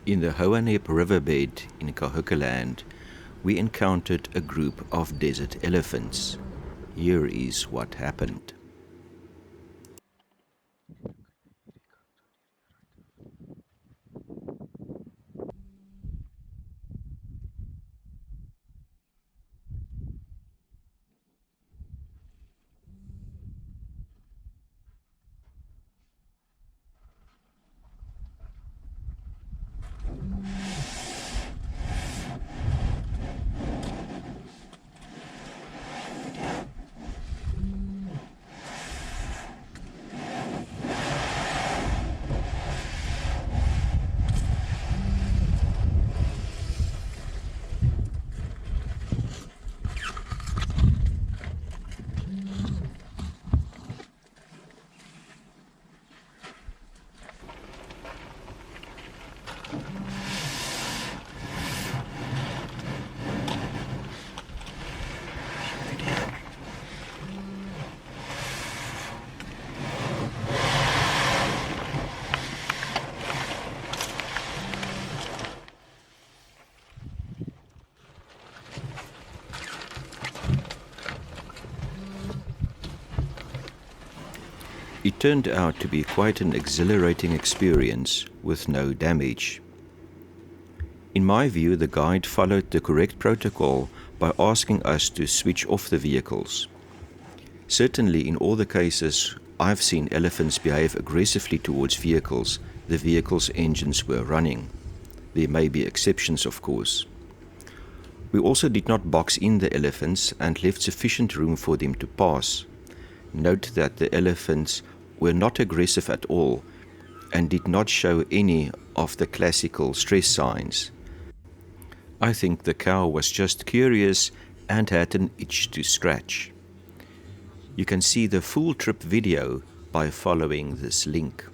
In the Hoanib riverbed in Kaokoland, we encountered a group of desert elephants. Here is what happened. It turned out to be quite an exhilarating experience with no damage. In my view, the guide followed the correct protocol by asking us to switch off the vehicles. Certainly, in all the cases I've seen elephants behave aggressively towards vehicles, the vehicle's engines were running. There may be exceptions, of course. We also did not box in the elephants and left sufficient room for them to pass. Note that the elephants were not aggressive at all and did not show any of the classical stress signs. I think the cow was just curious and had an itch to scratch. You can see the full trip video by following this link.